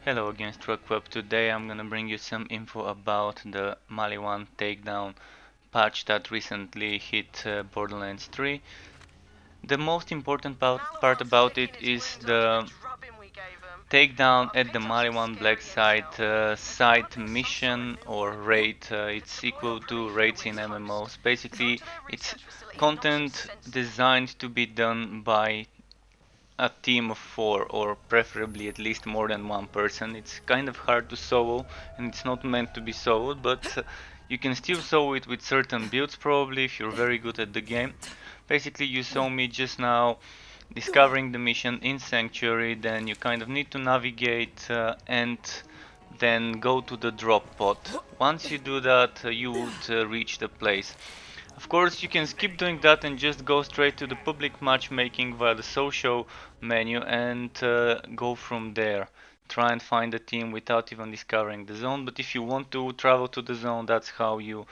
Hello again, Struckweb. Today I'm gonna bring you some info about the Maliwan Takedown patch that recently hit Borderlands 3. The most important part about it is the takedown at the Maliwan Blacksite site mission or raid. It's equal to raids in MMOs. Basically, it's content designed to be done by a team of four, or preferably at least more than one person. It's kind of hard to solo, and it's not meant to be soloed, but you can still solo it with certain builds probably if you're very good at the game. Basically, you saw me just now discovering the mission in Sanctuary, then you kind of need to navigate and then go to the drop pod. Once you do that, you would reach the place. Of course, you can skip doing that and just go straight to the public matchmaking via the social menu and go from there. Try and find a team without even discovering the zone, but if you want to travel to the zone, that's how you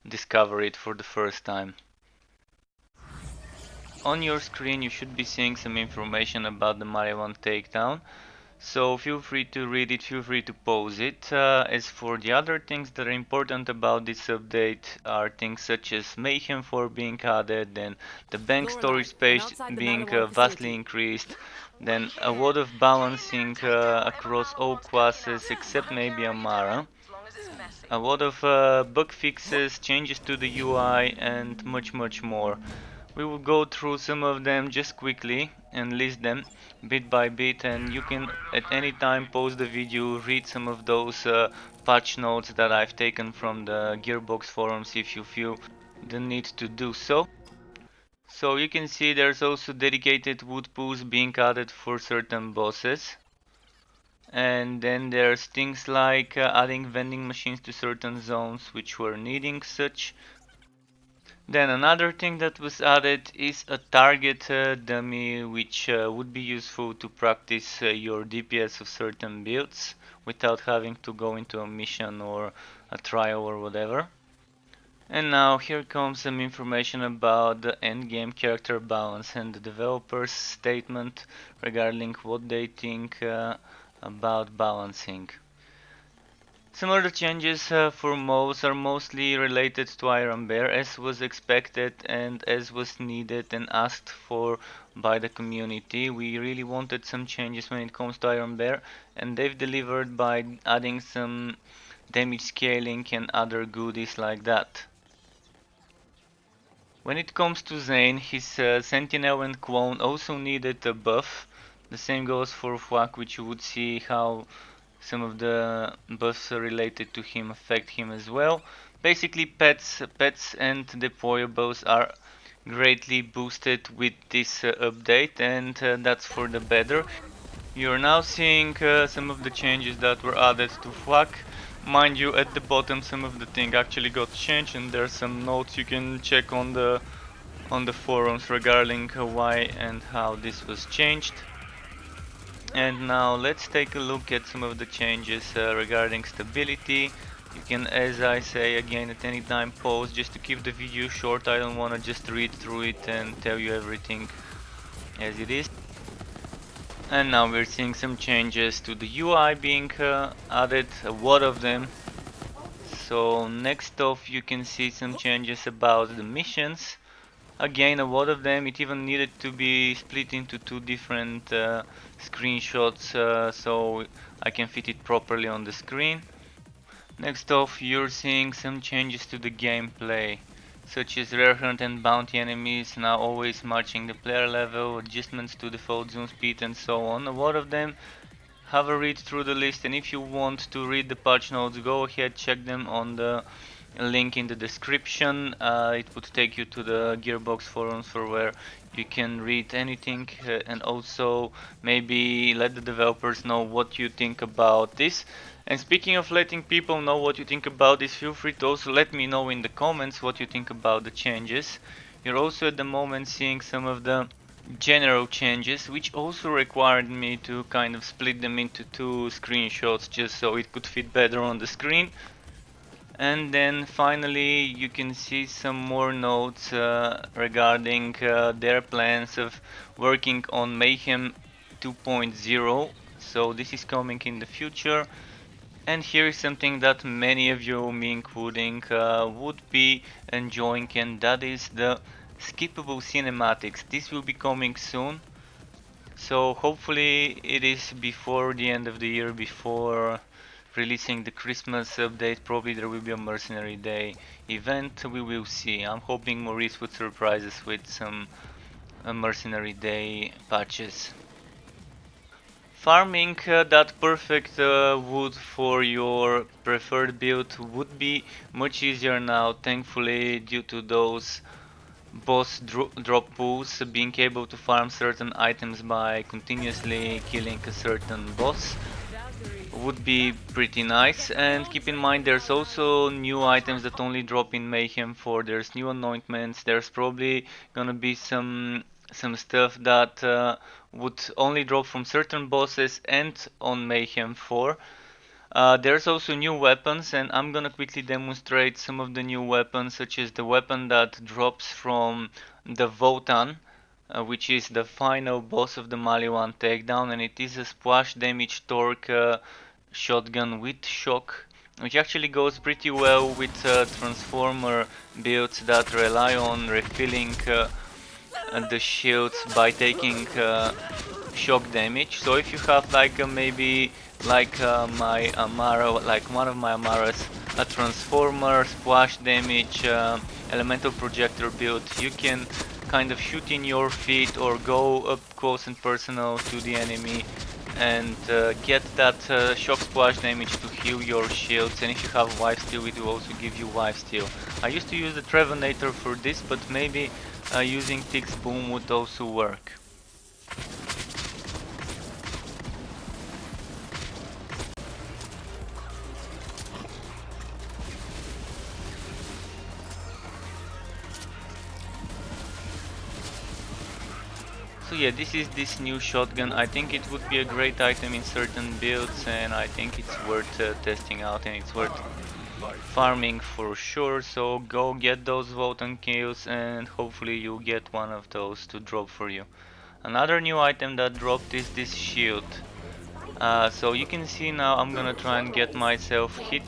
discover it for the first time. On your screen you should be seeing some information about the Maliwan takedown. So feel free to read it, feel free to pause it. As for the other things that are important about this update are things such as Mayhem 4 being added, then the bank storage space being vastly increased, then a lot of balancing across all classes except maybe Amara, a lot of bug fixes, changes to the UI and much more. We will go through some of them just quickly and list them bit by bit, and you can at any time pause the video, read some of those patch notes that I've taken from the Gearbox forums if you feel the need to do so. So you can see there's also dedicated wood pools being added for certain bosses. And then there's things like adding vending machines to certain zones which were needing such. Then another thing that was added is a target dummy, which would be useful to practice your DPS of certain builds without having to go into a mission or a trial or whatever. And now here comes some information about the endgame character balance and the developer's statement regarding what they think about balancing. Some of the changes for modes are mostly related to Iron Bear, as was expected and as was needed and asked for by the community. We really wanted some changes when it comes to Iron Bear, and they've delivered by adding some damage scaling and other goodies like that. When it comes to Zane, his Sentinel and Clone also needed a buff. The same goes for Fwak, which you would see how some of the buffs related to him affect him as well. Basically, pets and deployables are greatly boosted with this update, and that's for the better. You're now seeing some of the changes that were added to Flak. Mind you, at the bottom some of the thing actually got changed, and there's some notes you can check on the forums regarding why and how this was changed. And now let's take a look at some of the changes regarding stability. You can, as I say again, at any time pause just to keep the video short. I don't want to just read through it and tell you everything as it is. And now we're seeing some changes to the UI being added, a lot of them. So next off you can see some changes about the missions. Again, a lot of them, it even needed to be split into two different screenshots so I can fit it properly on the screen. Next off, you're seeing some changes to the gameplay, such as rare hunt and bounty enemies now always matching the player level, adjustments to default zoom speed and so on. A lot of them. Have a read through the list, and if you want to read the patch notes, go ahead, check them on the link in the description. It would take you to the Gearbox forums for where you can read anything and also maybe let the developers know what you think about this. And speaking of letting people know what you think about this, feel free to also let me know in the comments what you think about the changes. You're also at the moment seeing some of the general changes, which also required me to kind of split them into two screenshots just so it could fit better on the screen. And then finally you can see some more notes regarding their plans of working on Mayhem 2.0. so this is coming in the future. And here is something that many of you, me including, would be enjoying, and that is the skippable cinematics. This will be coming soon, so hopefully it is before the end of the year, before releasing the Christmas update. Probably there will be a Mercenary Day event, we will see. I'm hoping Maurice would surprise us with some Mercenary Day patches. Farming that perfect wood for your preferred build would be much easier now, thankfully, due to those boss drop pools. Being able to farm certain items by continuously killing a certain boss would be pretty nice. And keep in mind, there's also new items that only drop in Mayhem 4. There's new anointments. There's probably gonna be some stuff that would only drop from certain bosses and on Mayhem 4. There's also new weapons, and I'm gonna quickly demonstrate some of the new weapons, such as the weapon that drops from the Votan, which is the final boss of the Maliwan Takedown, and it is a splash damage torque shotgun with shock, which actually goes pretty well with transformer builds that rely on refilling the shields by taking shock damage. So if you have like maybe like my Amara, like one of my Amaras, a transformer, splash damage, elemental projector build, you can kind of shoot in your feet or go up close and personal to the enemy and get that shock splash damage to heal your shields. And if you have lifesteal, it will also give you lifesteal. I used to use the Trevenator for this, but maybe using Tix Boom would also work. So yeah, this is this new shotgun. I think it would be a great item in certain builds, and I think it's worth testing out, and it's worth farming for sure. So go get those Votan kills, and hopefully you'll get one of those to drop for you. Another new item that dropped is this shield. So you can see now I'm gonna try and get myself hit,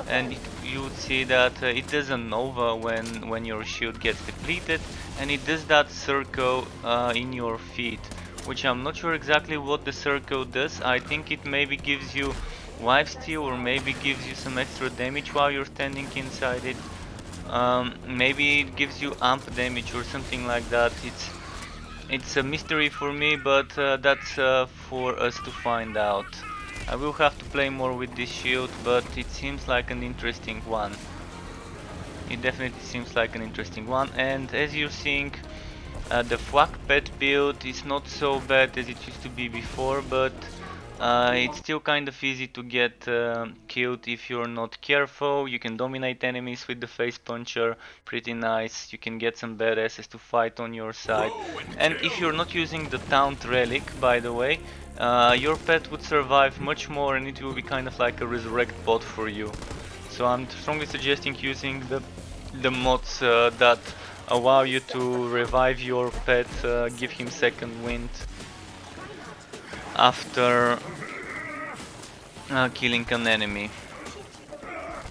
and you would see that it does a nova when your shield gets depleted, and it does that circle in your feet, which I'm not sure exactly what the circle does. I think it maybe gives you lifesteal, or maybe gives you some extra damage while you're standing inside it. Maybe it gives you amp damage or something like that. It's a mystery for me, but that's for us to find out. I will have to play more with this shield, but it seems like an interesting one. It definitely seems like an interesting one, and as you're seeing, the flak pet build is not so bad as it used to be before, but it's still kind of easy to get killed if you're not careful. You can dominate enemies with the face puncher, pretty nice. You can get some badasses to fight on your side. And if you're not using the taunt relic, by the way, your pet would survive much more, and it will be kind of like a resurrect bot for you. So I'm strongly suggesting using the mods that allow you to revive your pet, give him second wind after killing an enemy.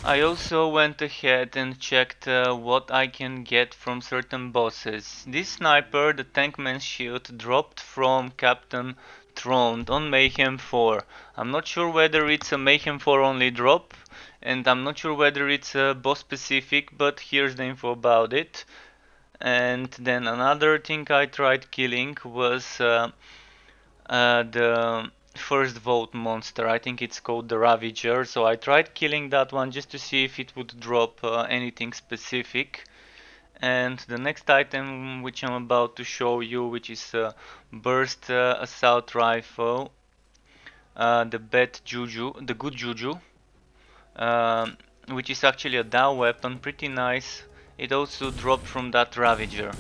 I also went ahead and checked what I can get from certain bosses. This sniper, the Tankman's shield, dropped from Captain Throned on Mayhem 4. I'm not sure whether it's a Mayhem 4 only drop, and I'm not sure whether it's boss specific, but here's the info about it. And then another thing I tried killing was the first vote monster. I think it's called the Ravager. So I tried killing that one just to see if it would drop anything specific. And the next item which I'm about to show you, which is a burst assault rifle, the good Juju, which is actually a Dao weapon, pretty nice. It also dropped from that Ravager.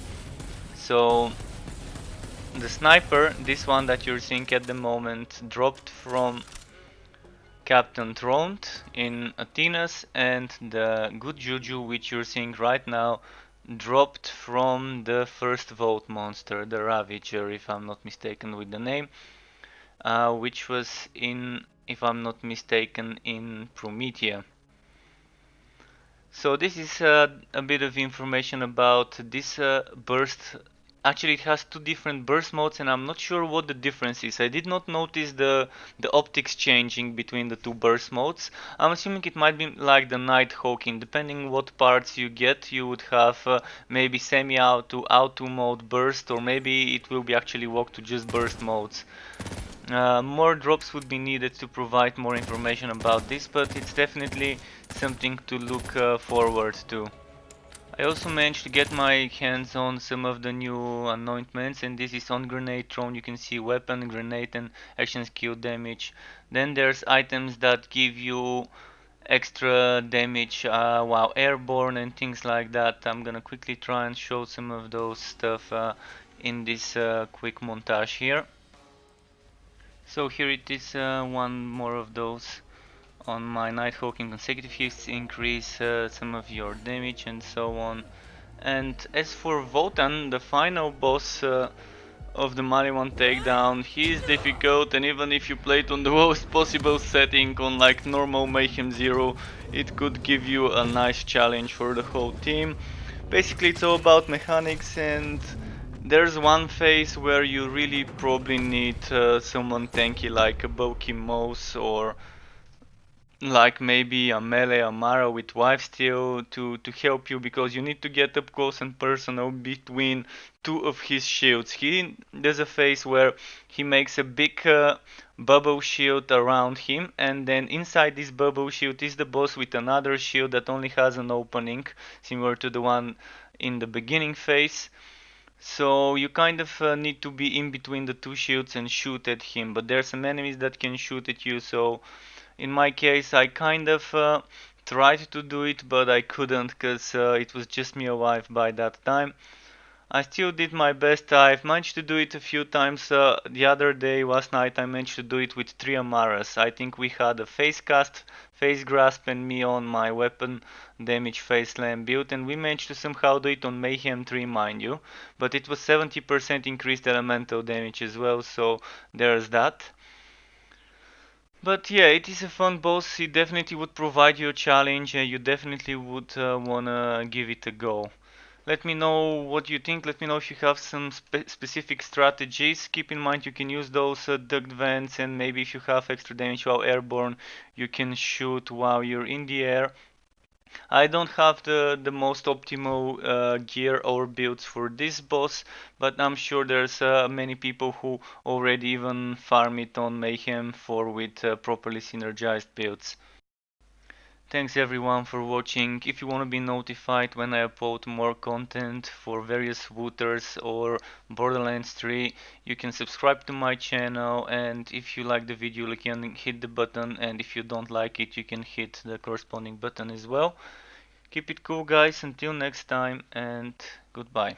So the sniper, this one that you're seeing at the moment, dropped from Captain Throned in Athenas, and the good Juju, which you're seeing right now, dropped from the first vote monster, the Ravager, if I'm not mistaken with the name. which was in, if I'm not mistaken, in Promethea. So this is a bit of information about this burst. Actually, it has two different burst modes, and I'm not sure what the difference is. I did not notice the optics changing between the two burst modes. I'm assuming it might be like the Nighthawking. Depending what parts you get, you would have maybe semi-auto mode burst, or maybe it will be actually walk to just burst modes. More drops would be needed to provide more information about this, but it's definitely something to look forward to. I also managed to get my hands on some of the new anointments, and this is on grenade thrown. You can see weapon, grenade, and action skill damage. Then there's items that give you extra damage while airborne and things like that. I'm gonna quickly try and show some of those stuff in this quick montage here. So here it is, one more of those on my Nighthawk in consecutive hits, increase some of your damage and so on. And as for Votan, the final boss of the Maliwan Takedown, he is difficult, and even if you play it on the lowest possible setting on like normal Mayhem 0, it could give you a nice challenge for the whole team. Basically it's all about mechanics, and there's one phase where you really probably need someone tanky like a Boki Mouse, or like maybe a melee Amara with lifesteal to help you, because you need to get up close and personal between two of his shields. He There's a phase where he makes a big bubble shield around him, and then inside this bubble shield is the boss with another shield that only has an opening similar to the one in the beginning phase. So you kind of need to be in between the two shields and shoot at him, but there's some enemies that can shoot at you, so in my case I kind of tried to do it, but I couldn't, because it was just me alive by that time. I still did my best. I've managed to do it a few times. The other day, last night, I managed to do it with 3 Amaras. I think we had a face cast, face grasp, and me on my weapon damage face slam build, and we managed to somehow do it on Mayhem 3, mind you. But it was 70% increased elemental damage as well, so there's that. But yeah, it is a fun boss. It definitely would provide you a challenge, and you definitely would wanna give it a go. Let me know what you think. Let me know if you have some specific strategies. Keep in mind you can use those duct vents, and maybe if you have extra damage while airborne, you can shoot while you're in the air. I don't have the most optimal gear or builds for this boss, but I'm sure there's many people who already even farm it on Mayhem 4 with properly synergized builds. Thanks everyone for watching. If you want to be notified when I upload more content for various wooters or Borderlands 3, you can subscribe to my channel, and if you like the video you can hit the button, and if you don't like it you can hit the corresponding button as well. Keep it cool guys, until next time, and goodbye.